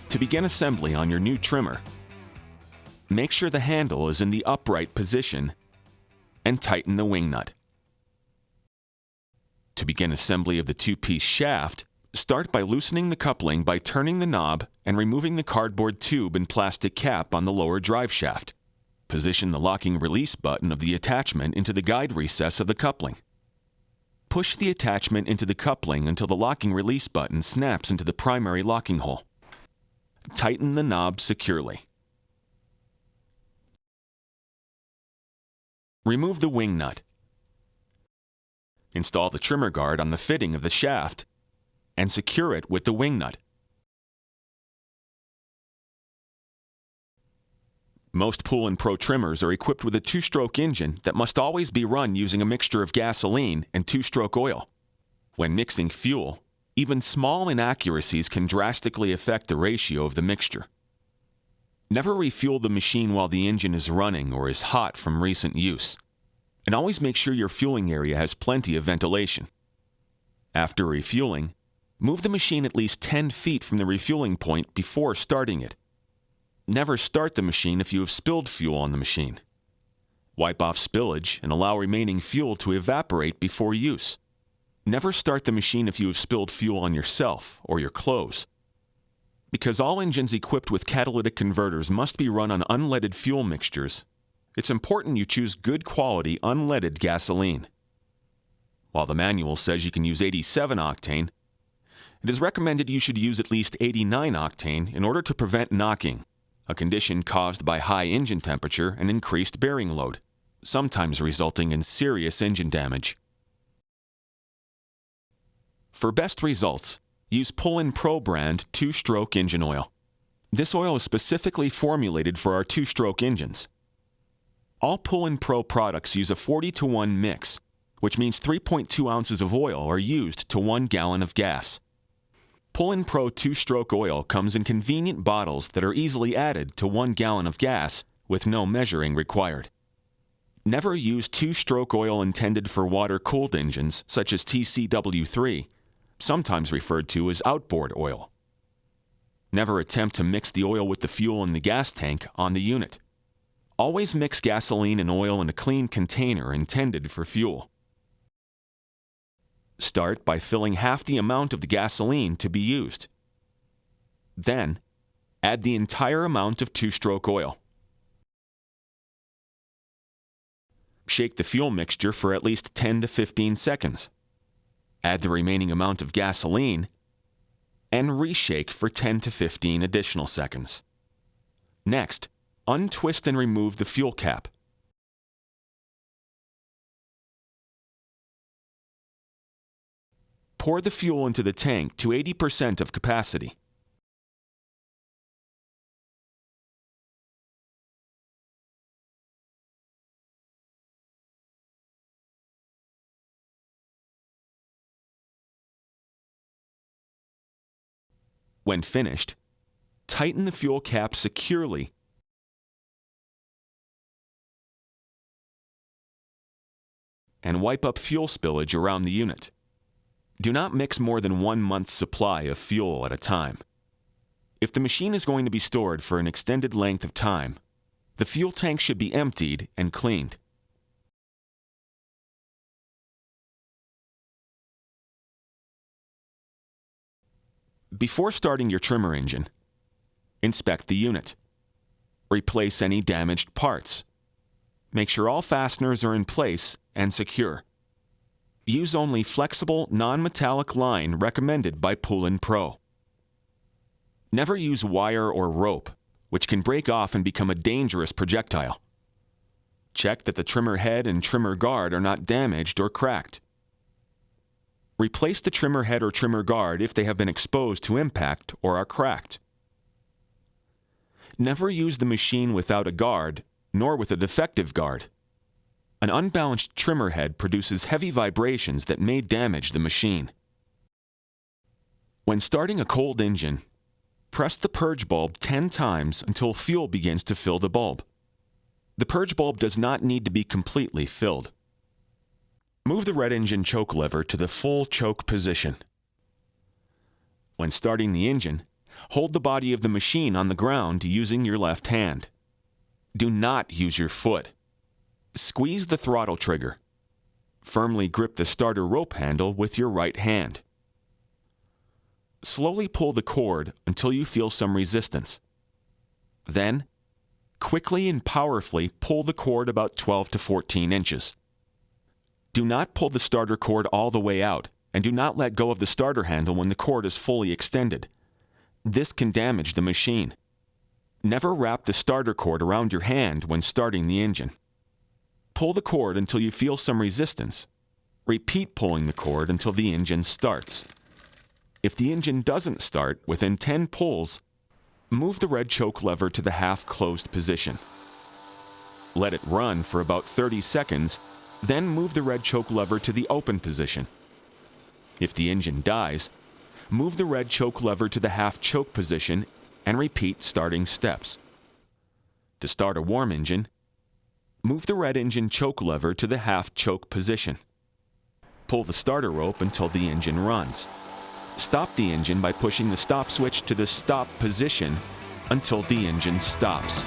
To begin assembly on your new trimmer, make sure the handle is in the upright position and tighten the wing nut. To begin assembly of the two-piece shaft, start by loosening the coupling by turning the knob and removing the cardboard tube and plastic cap on the lower drive shaft. Position the locking release button of the attachment into the guide recess of the coupling. Push the attachment into the coupling until the locking release button snaps into the primary locking hole. Tighten the knob securely. Remove the wing nut. Install the trimmer guard on the fitting of the shaft and secure it with the wing nut. Most Poulan Pro trimmers are equipped with a two-stroke engine that must always be run using a mixture of gasoline and two-stroke oil. When mixing fuel, even small inaccuracies can drastically affect the ratio of the mixture. Never refuel the machine while the engine is running or is hot from recent use. And always make sure your fueling area has plenty of ventilation. After refueling, move the machine at least 10 feet from the refueling point before starting it. Never start the machine if you have spilled fuel on the machine. Wipe off spillage and allow remaining fuel to evaporate before use. Never start the machine if you have spilled fuel on yourself or your clothes. Because all engines equipped with catalytic converters must be run on unleaded fuel mixtures, it's important you choose good quality unleaded gasoline. While the manual says you can use 87 octane, it is recommended you should use at least 89 octane in order to prevent knocking, a condition caused by high engine temperature and increased bearing load, sometimes resulting in serious engine damage. For best results, use Poulan Pro brand two-stroke engine oil. This oil is specifically formulated for our two-stroke engines. All Poulan Pro products use a 40-to-1 mix, which means 3.2 ounces of oil are used to 1 gallon of gas. Poulan Pro two-stroke oil comes in convenient bottles that are easily added to 1 gallon of gas with no measuring required. Never use two-stroke oil intended for water-cooled engines such as TCW3, sometimes referred to as outboard oil. Never attempt to mix the oil with the fuel in the gas tank on the unit. Always mix gasoline and oil in a clean container intended for fuel. Start by filling half the amount of the gasoline to be used. Then, add the entire amount of two-stroke oil. Shake the fuel mixture for at least 10 to 15 seconds. Add the remaining amount of gasoline and reshake for 10 to 15 additional seconds. Next, untwist and remove the fuel cap. Pour the fuel into the tank to 80% of capacity. When finished, tighten the fuel cap securely and wipe up fuel spillage around the unit. Do not mix more than 1 month's supply of fuel at a time. If the machine is going to be stored for an extended length of time, the fuel tank should be emptied and cleaned. Before starting your trimmer engine, inspect the unit. Replace any damaged parts. Make sure all fasteners are in place and secure. Use only flexible, non-metallic line recommended by Poulan Pro. Never use wire or rope, which can break off and become a dangerous projectile. Check that the trimmer head and trimmer guard are not damaged or cracked. Replace the trimmer head or trimmer guard if they have been exposed to impact or are cracked. Never use the machine without a guard, nor with a defective guard. An unbalanced trimmer head produces heavy vibrations that may damage the machine. When starting a cold engine, press the purge bulb 10 times until fuel begins to fill the bulb. The purge bulb does not need to be completely filled. Move the red engine choke lever to the full choke position. When starting the engine, Hold the body of the machine on the ground using your left hand. Do not use your foot. Squeeze the throttle trigger. Firmly grip the starter rope handle with your right hand. Slowly pull the cord until you feel some resistance. Then, quickly and powerfully pull the cord about 12 to 14 inches. Do not pull the starter cord all the way out, and do not let go of the starter handle when the cord is fully extended. This can damage the machine. Never wrap the starter cord around your hand when starting the engine. Pull the cord until you feel some resistance. Repeat pulling the cord until the engine starts. If the engine doesn't start within 10 pulls, move the red choke lever to the half-closed position. Let it run for about 30 seconds, then move the red choke lever to the open position. If the engine dies, move the red choke lever to the half-choke position and repeat starting steps. To start a warm engine, move the red engine choke lever to the half-choke position. Pull the starter rope until the engine runs. Stop the engine by pushing the stop switch to the stop position until the engine stops.